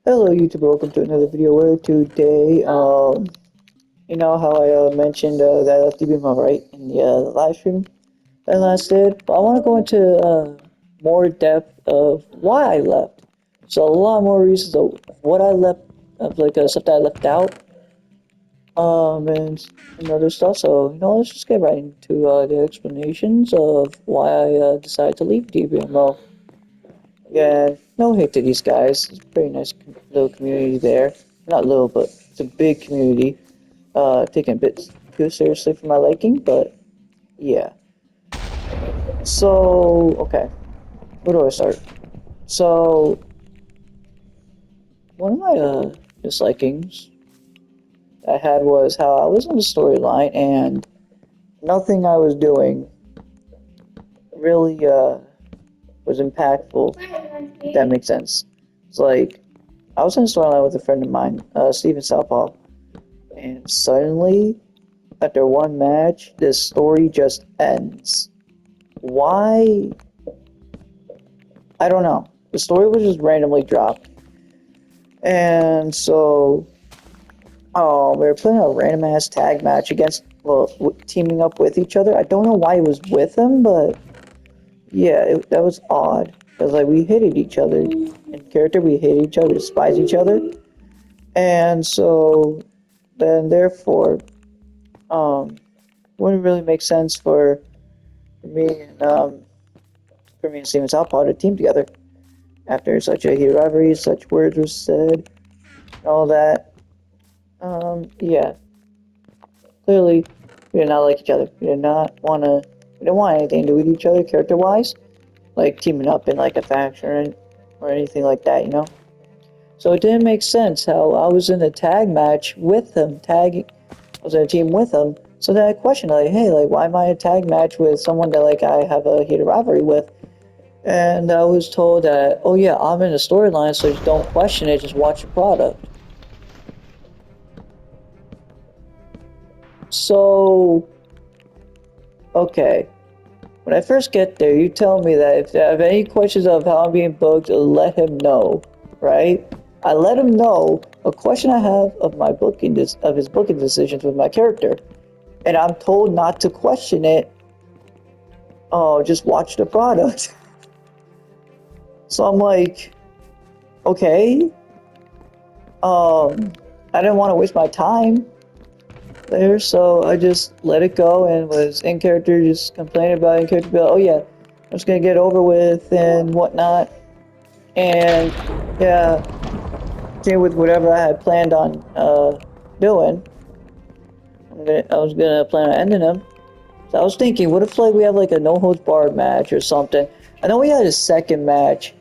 Hello YouTube, welcome to another video where today, you know how I mentioned that I left DBMO, right, in the live stream that I last did? But I want to go into more depth of why I left. So a lot more reasons of what I left, of like stuff that I left out, and other stuff. So, let's just get right into the explanations of why I decided to leave DBMO. Yeah, no hate to these guys. It's a pretty nice little community there. Not little, but it's a big community. Taking a bit too seriously for my liking, but yeah. So, okay. Where do I start? So, one of my dislikings I had was how I was in the storyline and nothing I was doing really was impactful, if that makes sense. It's like, I was in a storyline with a friend of mine, Steven Southpaw, and suddenly, after one match, this story just ends. Why? I don't know. The story was just randomly dropped. And so, we were playing a random ass tag match against, well, teaming up with each other. I don't know why it was with them, but yeah, that was odd. Because, like, we hated each other. In character, we hated each other, despised each other. And so, then therefore, wouldn't really make sense for me and Steven Southpaw to team together after such a heated rivalry, such words were said, and all that. Yeah, clearly we did not like each other. We did not want to. We didn't want anything to do with each other character-wise, like teaming up in like a faction or anything like that, you know. So it didn't make sense how I was in a tag match with him, tagging. I was in a team with him. So then I questioned, like, hey, like, why am I in a tag match with someone that like I have a heated rivalry with? And I was told that, oh yeah, I'm in a storyline, so just don't question it, just watch the product. So, okay. When I first get there, you tell me that if I have any questions of how I'm being booked, let him know, right? I let him know a question I have of my booking of his booking decisions with my character, and I'm told not to question it. Oh, just watch the product. So I'm like, okay. I didn't want to waste my time there, so I just let it go and was in character, just complaining about it in character, oh yeah, I'm just gonna get over with and whatnot. And yeah, continue with whatever I had planned on doing. I was gonna plan on ending them. So I was thinking, what if like we have like a no holds barred match or something? I know we had a second match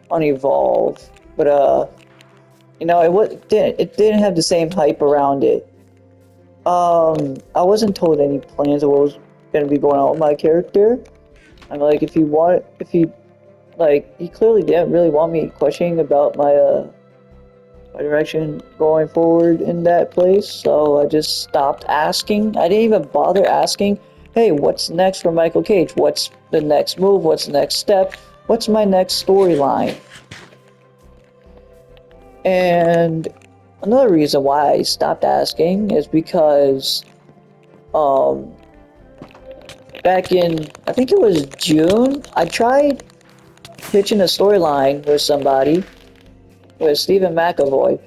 on Evolve, but it didn't have the same hype around it. I wasn't told any plans of what was gonna be going on with my character. I'm like, if he like, he clearly didn't really want me questioning about my direction going forward in that place, so I just stopped asking. I didn't even bother asking, hey, what's next for Michael Cage? What's the next move? What's the next step? What's my next storyline? And another reason why I stopped asking is because, um, back in, I think it was June, I tried pitching a storyline with somebody, with Stephen McAvoy,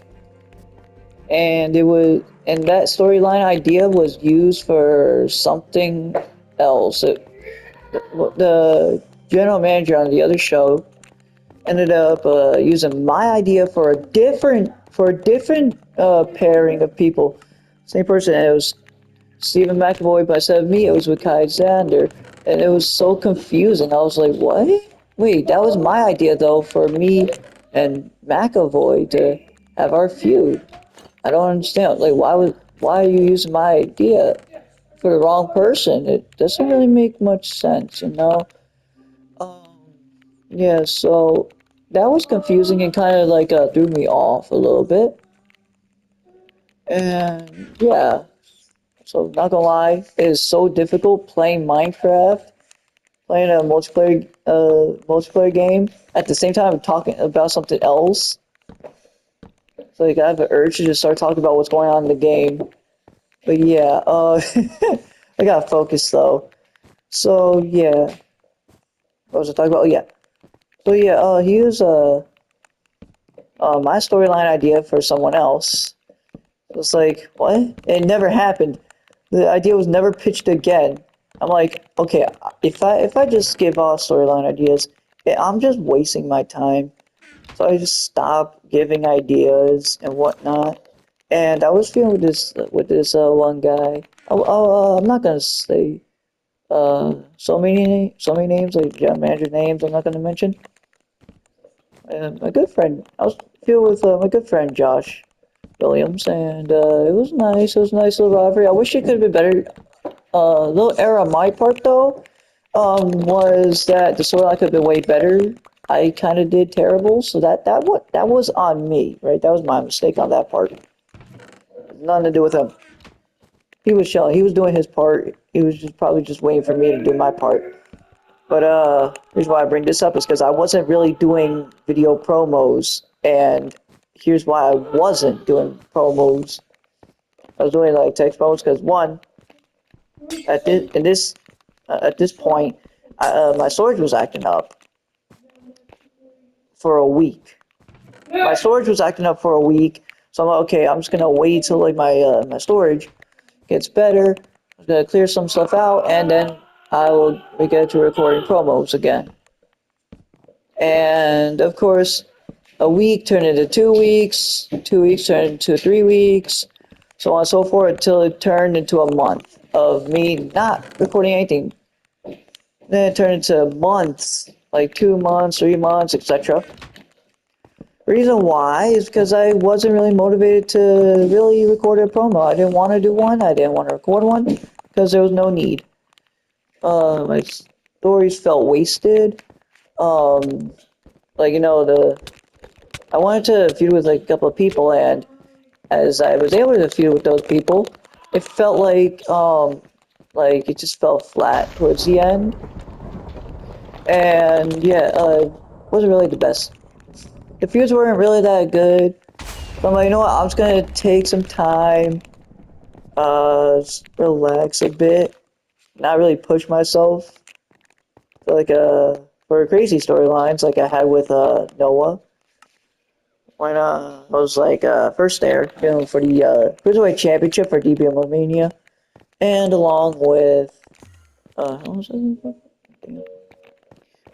and that storyline idea was used for something else. The general manager on the other show ended up using my idea for a different pairing of people. Same person. It was Stephen McAvoy, but instead of me, it was with Kai Xander, and it was so confusing. I was like, what? Wait, that was my idea though, for me and McAvoy to have our feud. I don't understand. Like, why are you using my idea for the wrong person? It doesn't really make much sense, you know. Um, yeah. So that was confusing and kind of like threw me off a little bit. And yeah. So not gonna lie, it is so difficult playing Minecraft, playing a multiplayer game at the same time talking about something else. So like I have an urge to just start talking about what's going on in the game. But yeah, I gotta focus though. So yeah, what was I talking about? Oh yeah. So yeah, he was my storyline idea for someone else. It was like, what? It never happened. The idea was never pitched again. I'm like, okay, if I just give off storyline ideas, I'm just wasting my time. So I just stopped giving ideas and whatnot. And I was feeling with this one guy. I'm not gonna say so many names like general manager names. I'm not gonna mention. My good friend. I was feeling with my good friend Josh Williams, and it was nice. It was a nice little rivalry. I wish it could have been better. Little error on my part though, was that the storyline could have been way better. I kind of did terrible, so that was on me, right? That was my mistake on that part. Nothing to do with him. He was chilling. He was doing his part. He was just probably just waiting for me to do my part. But here's why I bring this up is because I wasn't really doing video promos, and here's why I wasn't doing promos. I was doing like text promos because one, at this point, my storage was acting up for a week. My storage was acting up for a week, so I'm like, okay, I'm just gonna wait till like my storage gets better. I'm gonna clear some stuff out, and then I will get to recording promos again. And of course, a week turned into 2 weeks, 2 weeks turned into 3 weeks, so on and so forth, until it turned into a month of me not recording anything. Then it turned into months, like 2 months, 3 months, etc. Reason why is because I wasn't really motivated to really record a promo. I didn't want to do one. I didn't want to record one because there was no need. My stories felt wasted. Um, like I wanted to feud with like a couple of people, and as I was able to feud with those people, it felt like it just fell flat towards the end. And yeah, wasn't really the best. The feuds weren't really that good. So I'm like, you know what? I'm just gonna take some time, relax a bit, not really push myself for for crazy storylines like I had with Noah when I was like first there, for the Cruiserweight Championship for DBMO Mania, and along with what was it?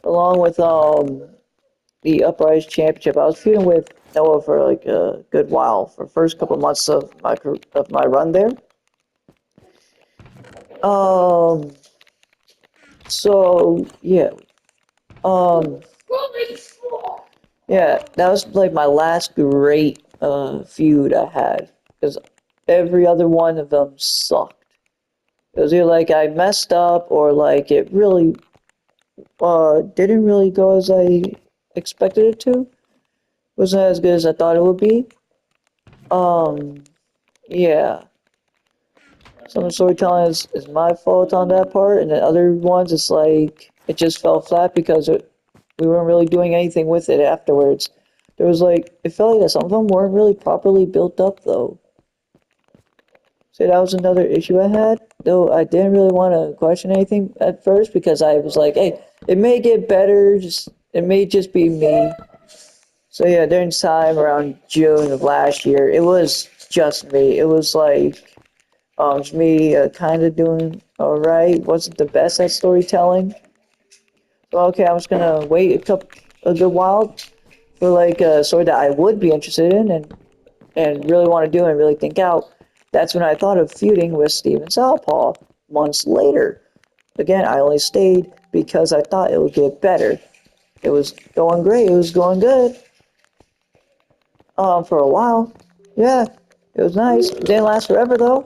Along with the Uprise Championship. I was feuding with Noah for like a good while for the first couple months of my run there. Um. So yeah. Um. Yeah. That was like my last great feud I had because every other one of them sucked. It was either like I messed up or like it really didn't really go as I expected it to. Wasn't as good as I thought it would be. Um. Yeah. Some of the storytelling is my fault on that part, and the other ones, it's like it just fell flat because we weren't really doing anything with it afterwards. There was like, it felt like that some of them weren't really properly built up though. So that was another issue I had, though I didn't really want to question anything at first because I was like, hey, it may get better, it may just be me. So yeah, during time around June of last year, it was just me. It was like it's me kind of doing alright. Wasn't the best at storytelling. So okay, I'm just gonna wait a good while for like a story that I would be interested in and really want to do and really think out. That's when I thought of feuding with Steven Southpaw months later. Again, I only stayed because I thought it would get better. It was going great. It was going good. For a while. Yeah, it was nice. It didn't last forever though.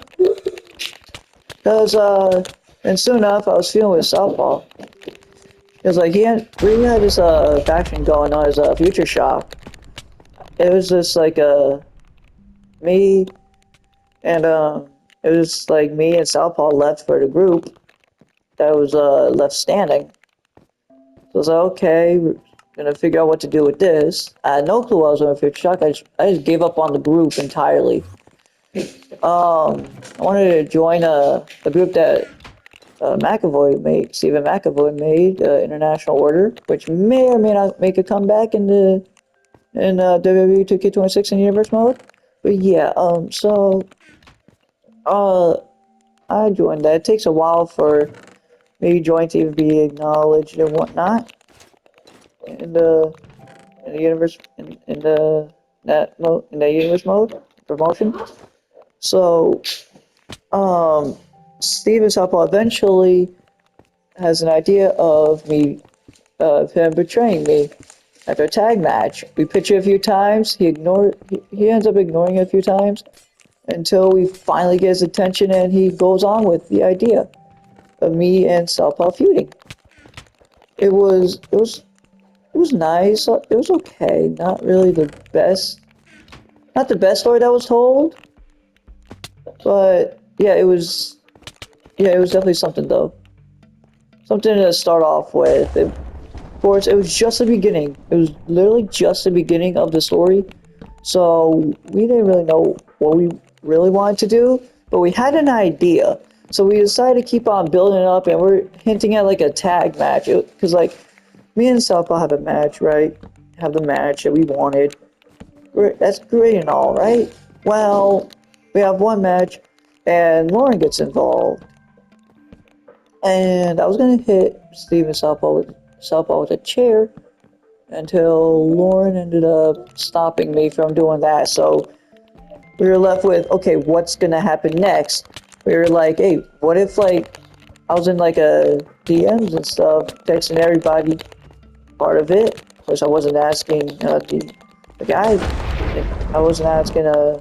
Because, and soon enough, I was feeling with Southpaw. Because, like, we had this, faction going on as a Future Shock. It was just, like, me, and, it was, like, me and Southpaw left for the group that was, left standing. So I was like, okay. gonna figure out what to do with this. I had no clue I was gonna fix shock. I just gave up on the group entirely. I wanted to join a group that Stephen McAvoy made, International Order, which may or may not make a comeback in WWE 2K26 in Universe mode. But yeah, uh, I joined that. It takes a while for maybe join to even be acknowledged and whatnot in the universe in the that mode in the universe mode promotion. So Steven Southpaw eventually has an idea of him betraying me after a tag match. We pitch it a few times. He ends up ignoring it a few times until we finally get his attention, and he goes on with the idea of me and Southpaw feuding. It was nice. It was okay. Not really the best. Not the best story that was told, but yeah, it was. Yeah, it was definitely something though. Something to start off with. Of course, it was just the beginning. It was literally just the beginning of the story. So we didn't really know what we really wanted to do, but we had an idea. So we decided to keep on building it up, and we're hinting at like a tag match. Because like me and Southpaw have a match, right? Have the match that we wanted. That's great and all, right? Well, we have one match, and Lauren gets involved. And I was gonna hit Steven Southpaw with a chair until Lauren ended up stopping me from doing that. So we were left with, okay, what's gonna happen next? We were like, hey, what if like I was in like a DMs and stuff, texting everybody part of it. Of course, I wasn't asking the guy. I wasn't asking the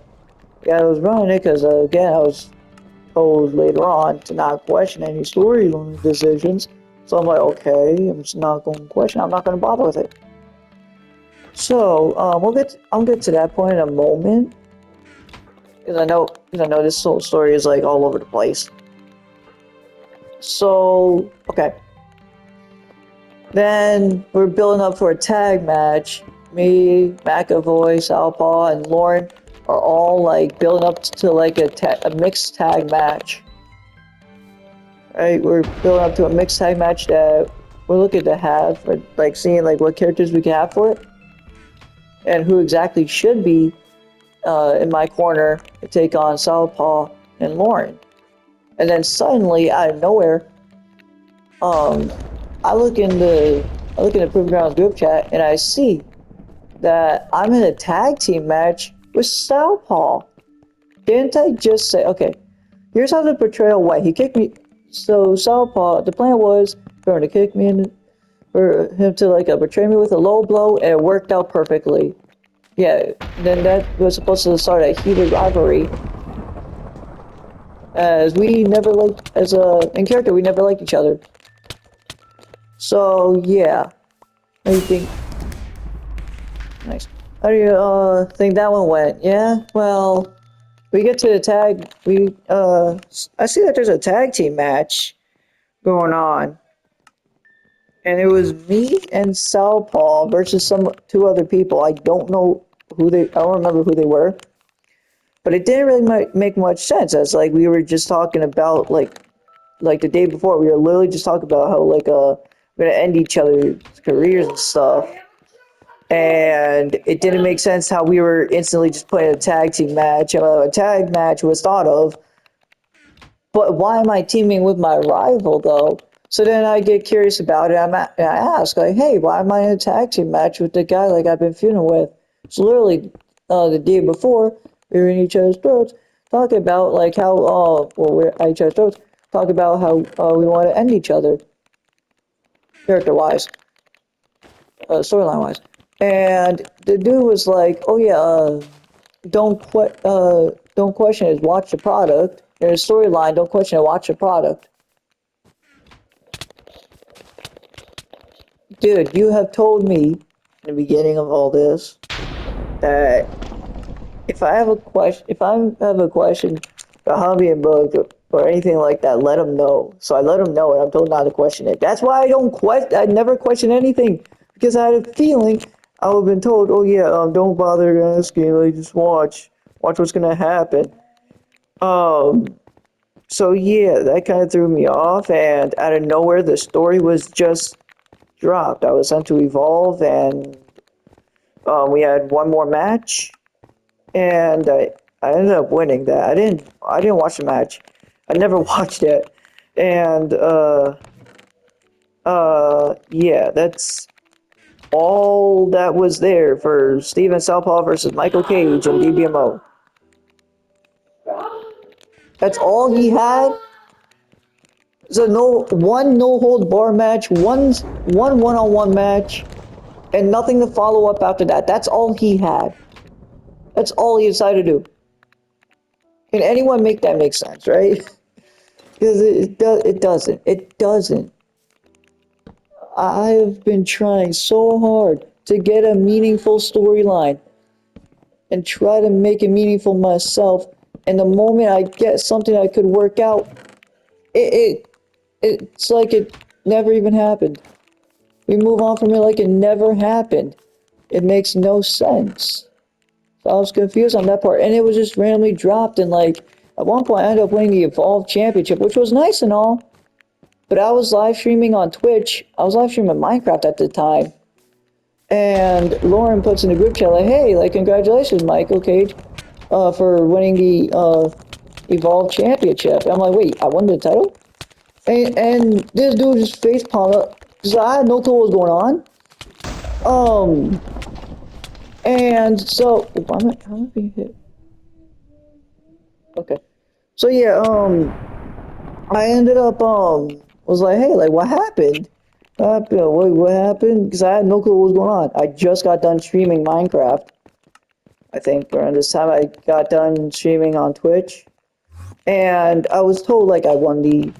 guy who was running it because again, I was told later on to not question any storyline decisions. So I'm like, okay, I'm just not going to question. I'm not going to bother with it. So I'll get to that point in a moment because I know this whole story is like all over the place. So okay, then we're building up for a tag match. Me, McAvoy, Southpaw, and Lauren are all like building up to like a mixed tag match. Right, we're building up to a mixed tag match that we're looking to have, for, like seeing like what characters we can have for it, and who exactly should be in my corner to take on Southpaw and Lauren. And then suddenly, out of nowhere, um, I look in the Proving Grounds group chat and I see that I'm in a tag team match with Southpaw. Didn't I just say, okay, here's how the betrayal went. He kicked me. So Southpaw, the plan was for him to kick me in, for him to like betray me with a low blow, and it worked out perfectly. Yeah, then that was supposed to start a heated rivalry. As we never liked, as a in character, we never liked each other. So yeah, how do you think? Nice. How do you think that one went? Yeah, well, we get to the tag. I see that there's a tag team match going on, and it was me and Southpaw versus some two other people. I don't know who they. I don't remember who they were, but it didn't really make much sense. As like we were just talking about like the day before, we were literally just talking about how like we're gonna end each other's careers and stuff. And it didn't make sense how we were instantly just playing a tag team match. A tag match was thought of, but why am I teaming with my rival though? So then I get curious about it. And I ask like, hey, why am I in a tag team match with the guy like I've been feuding with? So literally, the day before we were in each other's throats, talking about like how well we're at each other's throats, talking about how we want to end each other, character wise, storyline wise. And the dude was like, "Oh yeah, don't question it. Watch the product. There's a storyline. Don't question it. Watch the product." Dude, you have told me in the beginning of all this that if I have a question about hobby and book or anything like that, let them know. So I let them know, and I'm told not to question it. That's why I don't question. I never question anything because I had a feeling I would have been told, oh yeah, don't bother asking, like just watch what's gonna happen. Um, so yeah, that kind of threw me off, and out of nowhere, the story was just dropped. I was sent to Evolve, and we had one more match, and I ended up winning that. I didn't watch the match. I never watched it, and yeah, that's all that was there for Steven Southpaw versus Michael Cage and DBMO. That's all he had. So no hold bar match, one on one match, and nothing to follow up after that. That's all he had. That's all he decided to do. Can anyone make that make sense, right? Because it doesn't. It doesn't. I've been trying so hard to get a meaningful storyline and try to make it meaningful myself. And the moment I get something I could work out, it it's like it never even happened. We move on from it like it never happened. It makes no sense. So I was confused on that part, and it was just randomly dropped. And like at one point, I ended up winning the Evolve Championship, which was nice and all. But I was live streaming on Twitch. I was live streaming Minecraft at the time, and Lauren puts in the group chat like, "Hey, like congratulations, Michael Cage, for winning the Evolve Championship." And I'm like, "Wait, I won the title?" And this dude just face palmed up because I had no clue what was going on. Um, and so how am I being hit? Okay. So yeah, I ended up was like, hey, like what happened? What happened? Because I had no clue what was going on. I just got done streaming Minecraft. I think around this time I got done streaming on Twitch, and I was told like I won the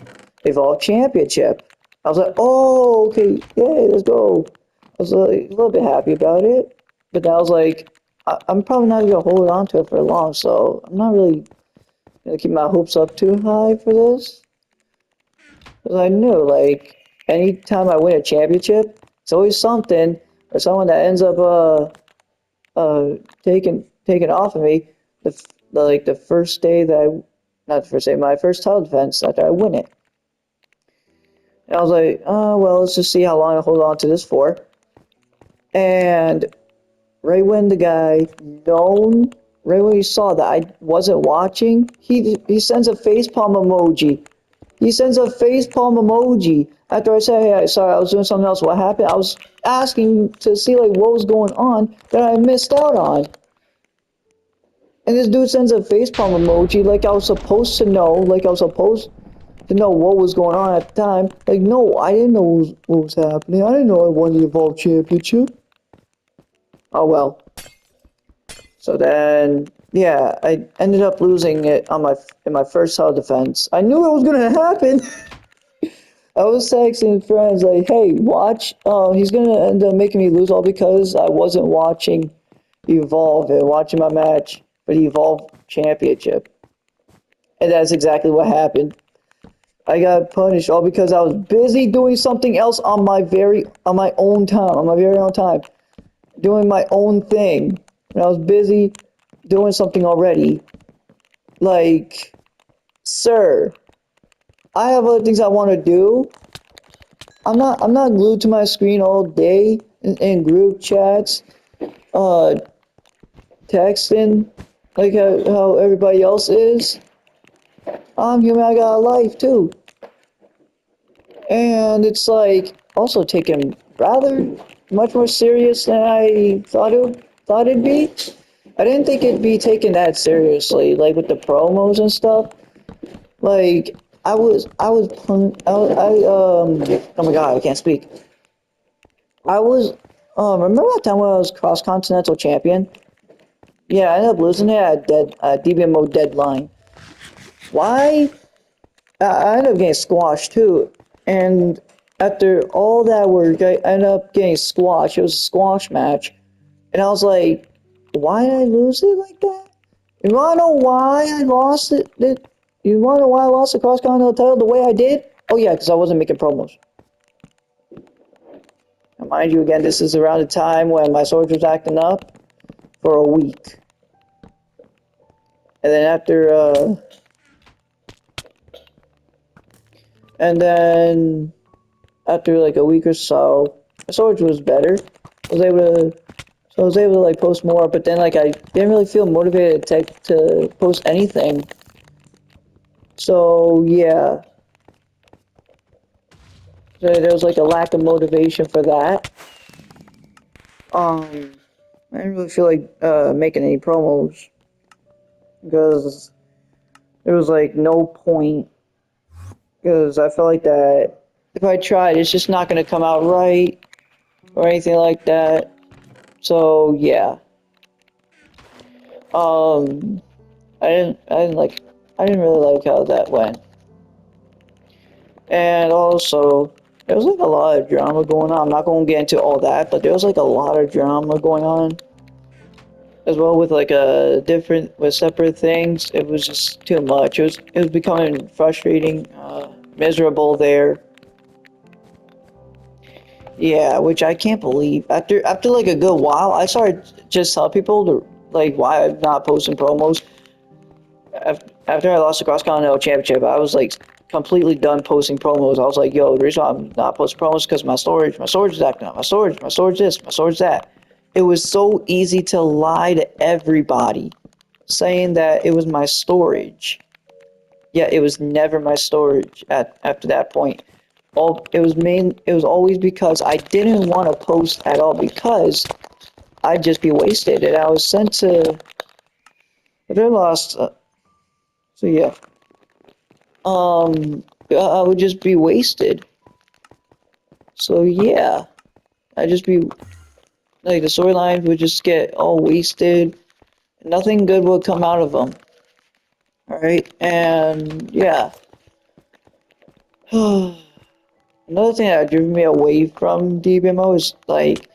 Evolve Championship. I was like, oh, okay, yay, let's go. I was like, a little bit happy about it, but then I was like, I'm probably not gonna hold on to it for long, so I'm not really gonna keep my hopes up too high for this. Because I knew, like, anytime I win a championship, it's always something or someone that ends up taken off of me. Like the first day that not the first day, my first title defense after I win it. And I was like, oh well, let's just see how long I hold on to this for. And right when the guy known, right when he saw that I wasn't watching, he sends a facepalm emoji. He sends a facepalm emoji after I say, hey, sorry, I was doing something else. What happened? I was asking to see like what was going on that I missed out on. And this dude sends a facepalm emoji like I was supposed to know, like I was supposed to know what was going on at the time. Like, no, I didn't know what was happening. I didn't know I won the Evolve Championship. Oh well. So then, yeah, I ended up losing it on in my first title defense. I knew it was gonna happen. I was texting friends like, "Hey, watch. He's gonna end up making me lose all because I wasn't watching Evolve and watching my match for the Evolve Championship." And that's exactly what happened. I got punished all because I was busy doing something else on my own time, on my very own time, doing my own thing. And I was busy doing something already. Like, sir, I have other things I want to do. I'm not glued to my screen all day in group chats, uh, texting like how everybody else is. I'm human. I got a life too, and it's like also taken rather much more serious than I thought it'd be. I didn't think it'd be taken that seriously, like with the promos and stuff. Like oh my god, I can't speak. I was, remember that time when I was cross continental champion? Yeah, I ended up losing it at DBMO deadline. Why? I ended up getting squashed too, and after all that work, I ended up getting squashed. It was a squash match, and I was like, why did I lose it like that? You wanna know why I lost it? You wanna know why I lost the cross continental title the way I did? Oh yeah, because I wasn't making promos. mind you, again, this is around the time when my sword was acting up for a week. And then after like a week or so, my sword was better. I was able to like post more, but then like I didn't really feel motivated to post anything. So yeah, so there was like a lack of motivation for that. Um, I didn't really feel like making any promos because there was like no point. Because I felt like that if I tried, it's just not gonna come out right or anything like that. So yeah, um, I didn't really like how that went. And also, there was like a lot of drama going on. I'm not going to get into all that, but there was like a lot of drama going on as well with like with separate things. It was just too much. It was becoming frustrating, miserable there. Yeah, which I can't believe. After like a good while, I started just telling people to like why I'm not posting promos. After I lost the Cross Continental Championship, I was like completely done posting promos. I was like, yo, the reason why I'm not posting promos is because my storage is acting up, my storage this, my storage that. It was so easy to lie to everybody, saying that it was my storage. Yeah, it was never my storage after that point. It was always because I didn't want to post at all because I'd just be wasted. And I was sent to I lost so yeah. I would just be wasted. So yeah, I just be like the storylines would just get all wasted. Nothing good would come out of them. All right, and yeah. Another thing that drew me away from DBMO is like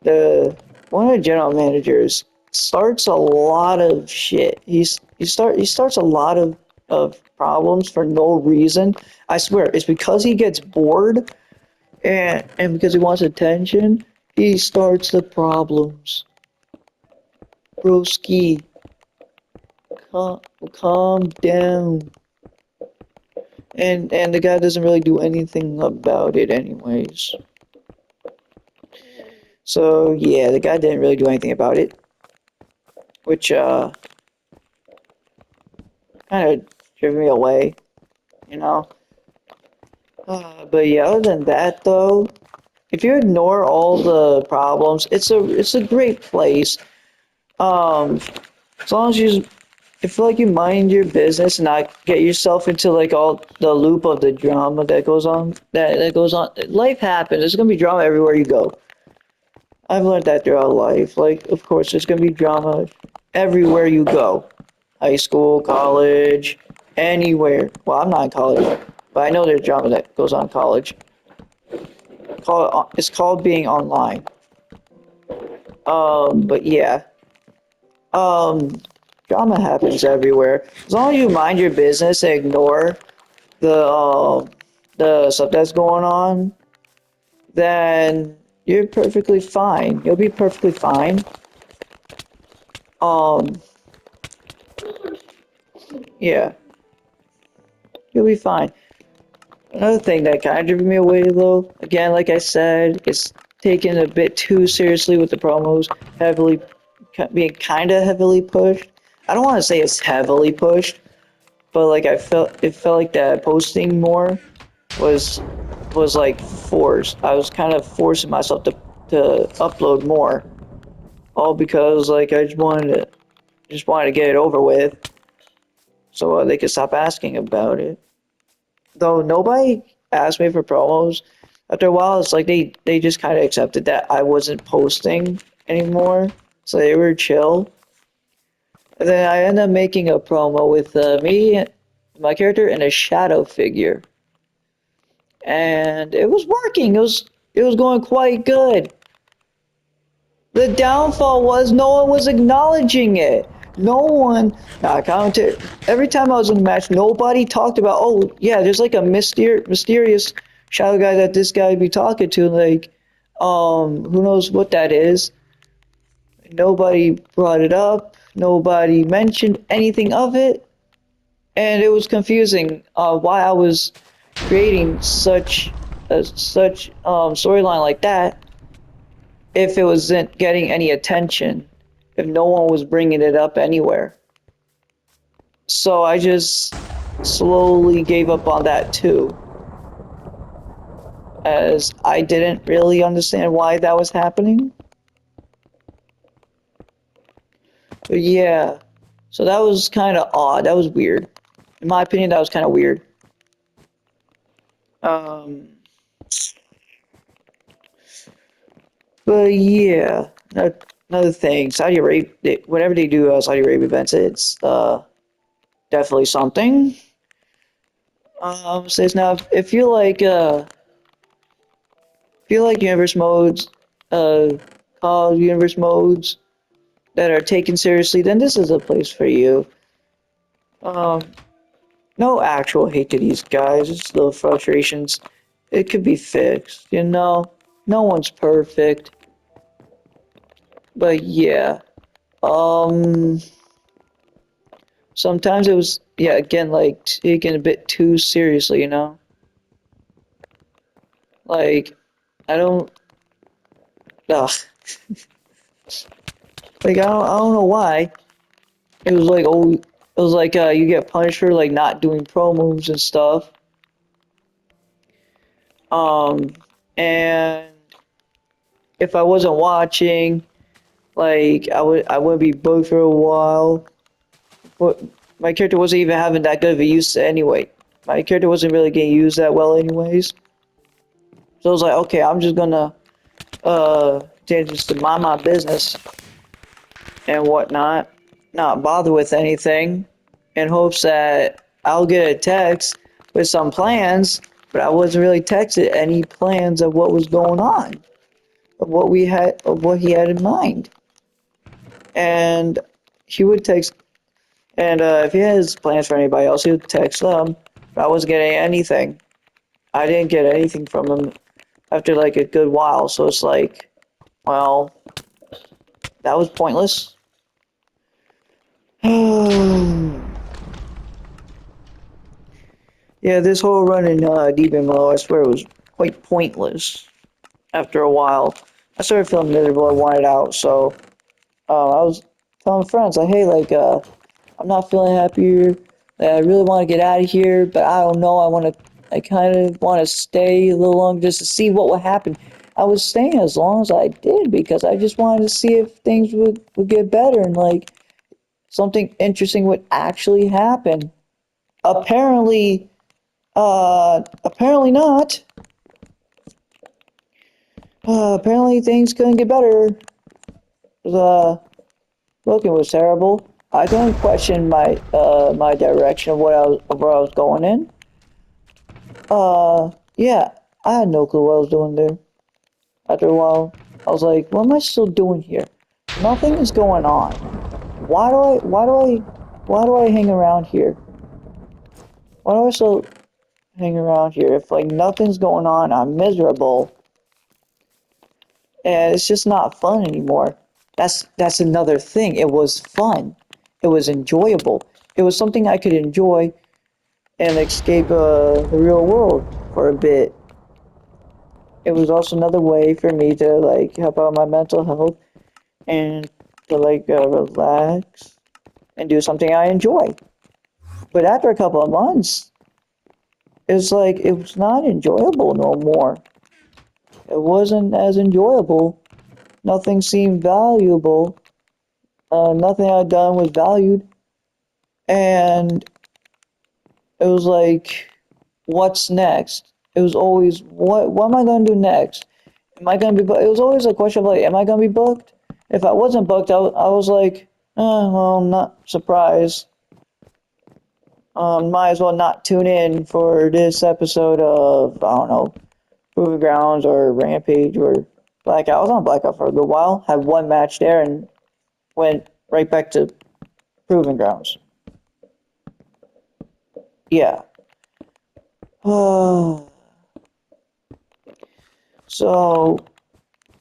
the one of the general managers starts a lot of shit. He starts a lot of problems for no reason. I swear, it's because he gets bored and because he wants attention, he starts the problems. Broski, calm, calm down. And the guy doesn't really do anything about it anyways. So yeah, the guy didn't really do anything about it, which kind of driven me away, you know. But yeah, other than that though, if you ignore all the problems, it's a great place. Um, as long as you feel like you mind your business and not get yourself into like all the loop of the drama that goes on. Life happens. There's gonna be drama everywhere you go. I've learned that throughout life. Like, of course, there's gonna be drama everywhere you go. High school, college, anywhere. Well, I'm not in college, but I know there's drama that goes on in college. It's called being online. But yeah. Um, Drama happens everywhere. As long as you mind your business and ignore the stuff that's going on, then you're perfectly fine. You'll be perfectly fine. Um, yeah, you'll be fine. Another thing that kind of drew me away though, again, like I said, it's taken a bit too seriously with the promos, heavily being kind of heavily pushed. I don't want to say it's heavily pushed, but like it felt like that posting more was like forced. I was kind of forcing myself to upload more, all because like I just wanted to get it over with, so they could stop asking about it. Though nobody asked me for promos. After a while, it's like they just kind of accepted that I wasn't posting anymore, so they were chill. And then I ended up making a promo with me, my character, and a shadow figure, and it was working. It was going quite good. The downfall was no one was acknowledging it. No one, nah, commentary. Every time I was in the match, nobody talked about, oh, yeah, there's like a mysterious shadow guy that this guy would be talking to. Like, Who knows what that is? Nobody brought it up. Nobody mentioned anything of it, and it was confusing. Why I was creating such storyline like that if it wasn't getting any attention, if no one was bringing it up anywhere. So I just slowly gave up on that too, as I didn't really understand why that was happening. But yeah, so that was kind of odd. That was weird. In my opinion, that was kind of weird. Um, but yeah, another thing, Saudi Arabia, whenever they do Saudi Arabia events, it's definitely something. Says now, if you like, universe modes, uh, called universe modes that are taken seriously, then this is a place for you. Um, no actual hate to these guys, just little frustrations. It could be fixed, you know? No one's perfect. But yeah. Um Sometimes it was, yeah, again, like taken a bit too seriously, you know? Like I don't ugh. I don't know why. It was like it was like you get punished for like not doing pro moves and stuff. Um and if I wasn't watching, like I would be booked for a while. But my character wasn't even having that good of a use anyway. My character wasn't really getting used that well anyways. So I was like, okay, I'm just gonna just to mind my business and whatnot, not bother with anything, in hopes that I'll get a text with some plans, but I wasn't really texted any plans of what was going on, of what he had in mind. And he would text, and if he has plans for anybody else, he would text them, but I wasn't getting anything. I didn't get anything from him after like a good while, so it's like, well, that was pointless. Yeah, this whole run in DBMO, I swear, was quite pointless after a while. I started feeling miserable. I wanted out, so I was telling friends, like, hey, like, I'm not feeling happy. I really want to get out of here, but I don't know. I kind of want to stay a little longer just to see what would happen. I was staying as long as I did because I just wanted to see if things would get better and, like, something interesting would actually happen. Apparently, apparently not. Apparently things couldn't get better. The looking was terrible. I couldn't question my direction of of where I was going in. Yeah, I had no clue what I was doing there. After a while, I was like, what am I still doing here? Nothing is going on. Why do I hang around here? Why do I still hang around here if like nothing's going on? I'm miserable. And it's just not fun anymore. That's another thing. It was fun. It was enjoyable. It was something I could enjoy and escape the real world for a bit. It was also another way for me to like help out my mental health and to like relax and do something I enjoy. But after a couple of months, it's like it was not enjoyable no more. It wasn't as enjoyable. Nothing seemed valuable. Nothing I'd done was valued, and it was like, what's next? It was always, what am I going to do next? Am I going to be booked? It was always a question of like, am I going to be booked? If I wasn't booked, I was like, well, I'm not surprised. Might as well not tune in for this episode of, I don't know, Proving Grounds or Rampage or Blackout. I was on Blackout for a good while, had one match there and went right back to Proving Grounds. Yeah. So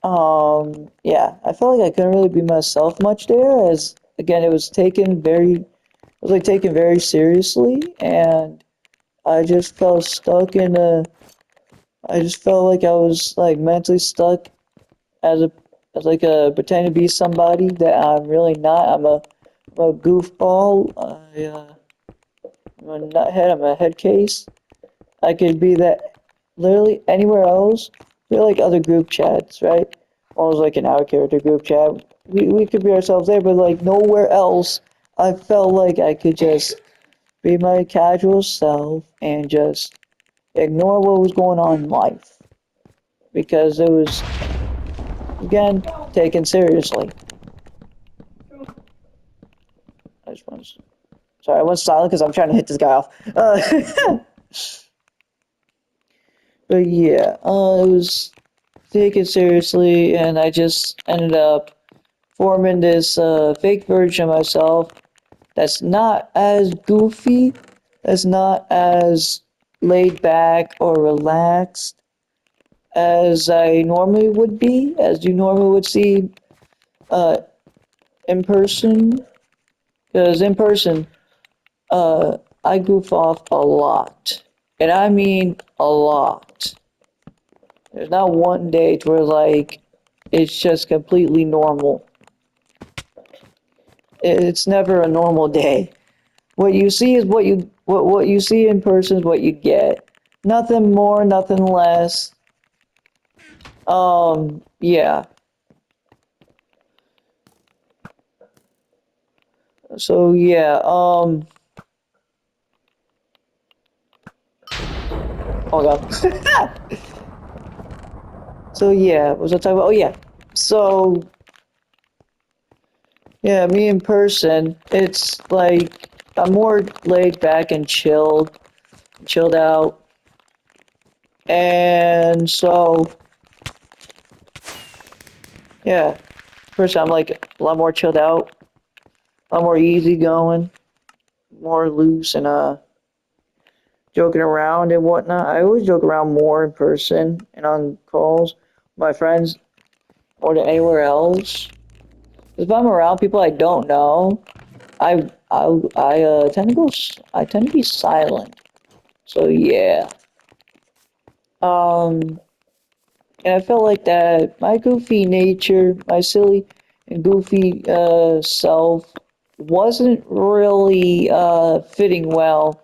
Yeah, I felt like I couldn't really be myself much there, as again, it was like taken very seriously, and I just felt stuck in a, I just felt like I was like mentally stuck as a, as like a pretending to be somebody that I'm really not. I'm a goofball. I'm a nuthead. I'm a head case. I could be that literally anywhere else. They're like other group chats, right? Almost like an our character group chat. We could be ourselves there, but like nowhere else. I felt like I could just be my casual self and just ignore what was going on in life because it was again taken seriously. I just want to, sorry, I went silent because I'm trying to hit this guy off. But yeah, it was taken seriously, and I just ended up forming this fake version of myself that's not as goofy, that's not as laid back or relaxed as I normally would be, as you normally would see uh, in person. Because in person, I goof off a lot. And I mean a lot. There's not one day to where, like, it's just completely normal. It's never a normal day. What you see is what you see in person is what you get. Nothing more, nothing less. Yeah. So yeah, oh god. So yeah, what was I talking about? Oh yeah. So yeah, me in person, it's like I'm more laid back and chilled out. And so yeah, first I'm like a lot more chilled out, a lot more easygoing, more loose and joking around and whatnot. I always joke around more in person and on calls with my friends more than anywhere else. If I'm around people I don't know, I tend to I tend to be silent. So yeah. Um, and I felt like that my goofy nature, my silly and goofy self, wasn't really fitting well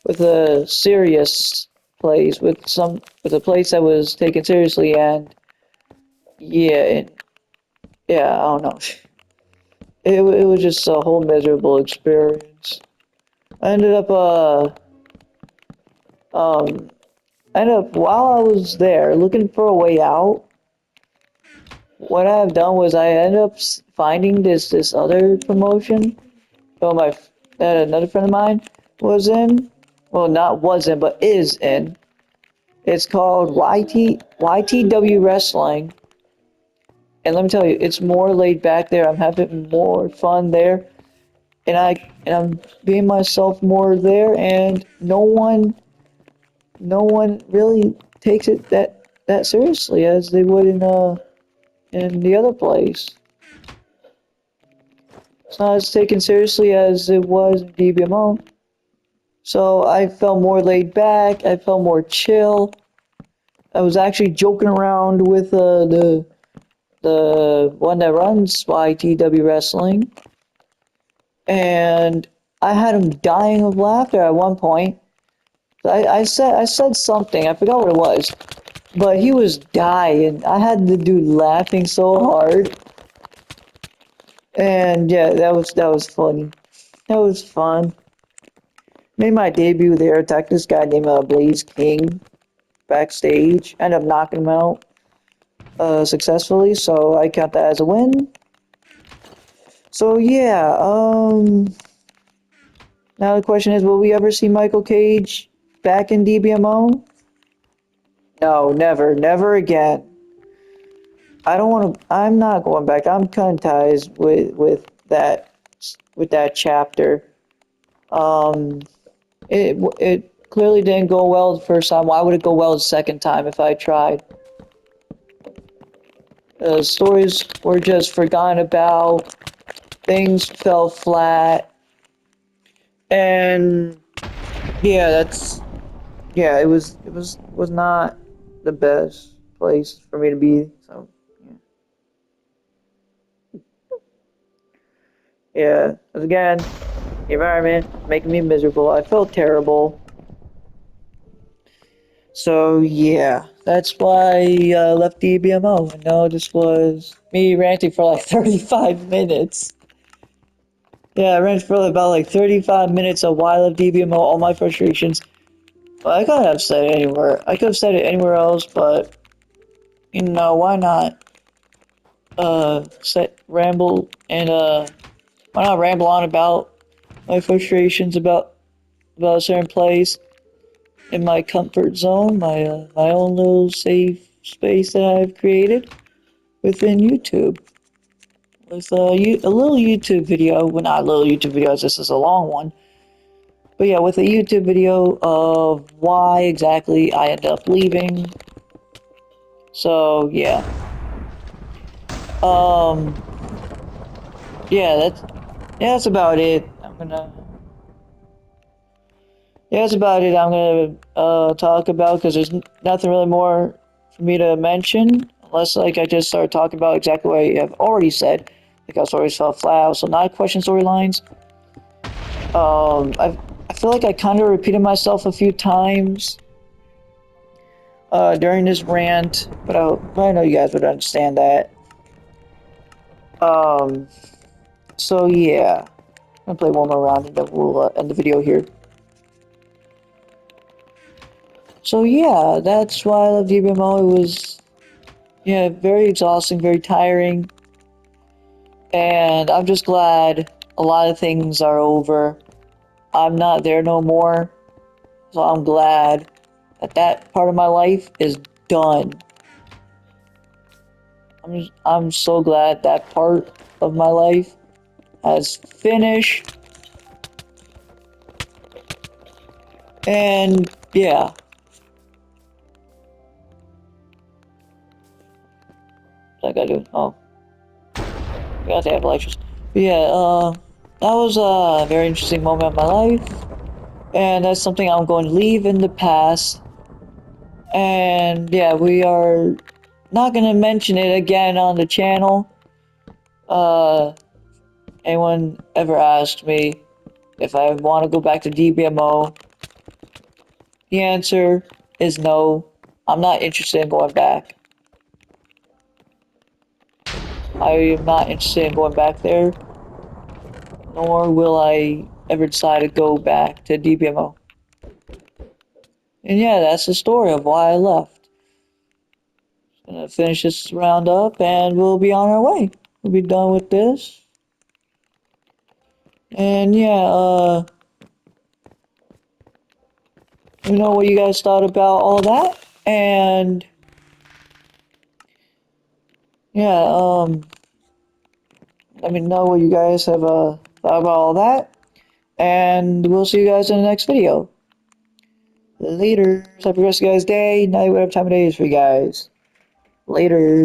with a serious place, with a place that was taken seriously, and yeah, yeah, I don't know. It was just a whole miserable experience. I ended up um I ended up while I was there looking for a way out. What I've done was I ended up finding this other promotion. Oh my, that another friend of mine was in. Well, not was in, but is in. It's called YTW Wrestling, and let me tell you, it's more laid back there. I'm having more fun there, and I'm being myself more there, and no one really takes it that seriously as they would in the other place. It's not as taken seriously as it was in DBMO. So I felt more laid back. I felt more chill. I was actually joking around with the one that runs YTW Wrestling, and I had him dying of laughter at one point. I said something. I forgot what it was, but he was dying. I had the dude laughing so hard, and yeah, that was funny. That was fun. Made my debut there. Attacked this guy named Blaze King backstage. Ended up knocking him out successfully, so I count that as a win. So yeah, now the question is, will we ever see Michael Cage back in DBMO? No, never, never again. I don't want to. I'm not going back. I'm cutting ties with that chapter. Um, it clearly didn't go well the first time. Why would it go well the second time if I tried? Stories were just forgotten about. Things fell flat, and yeah, it was not the best place for me to be. So yeah, again, the environment was making me miserable. I felt terrible. So yeah, that's why I left DBMO. And now this was me ranting for like 35 minutes. Yeah, I ranted for about like 35 minutes of why I left DBMO, all my frustrations. Well, I could have said it anywhere. I could have said it anywhere else, but why not? Ramble and why not ramble on about my frustrations about a certain place in my comfort zone, my own little safe space that I've created within YouTube. With a little YouTube video, well, not a little YouTube video, as this is a long one, but yeah, with a YouTube video of why exactly I ended up leaving. So yeah, um, that's about it. That's about it. I'm gonna talk about because there's nothing really more for me to mention unless like I just start talking about exactly what I have already said. Like how stories fell flat, so not question storylines. I feel like I kind of repeated myself a few times during this rant, but I know you guys would understand that. Um, so yeah, I'm gonna play one more round and then we'll end the video here. So yeah, that's why I love DBMO. It was very exhausting, very tiring, and I'm just glad a lot of things are over. I'm not there no more, so I'm glad that that part of my life is done. I'm so glad that part of my life has finished, and yeah, what I gotta do. Oh, I gotta have lectures. But yeah, that was a very interesting moment of my life, and that's something I'm going to leave in the past. And yeah, we are not gonna mention it again on the channel. Uh, anyone ever asked me if I want to go back to DBMO, the answer is no. I'm not interested in going back. I am not interested in going back there, nor will I ever decide to go back to DBMO. And yeah, that's the story of why I left. Gonna finish this round up and we'll be on our way. We'll be done with this. And yeah, let me know what you guys thought about all that. And yeah, let me know what you guys have thought about all that. And we'll see you guys in the next video. Later. Have a rest of you guys' day, night, whatever time of day is for you guys. Later.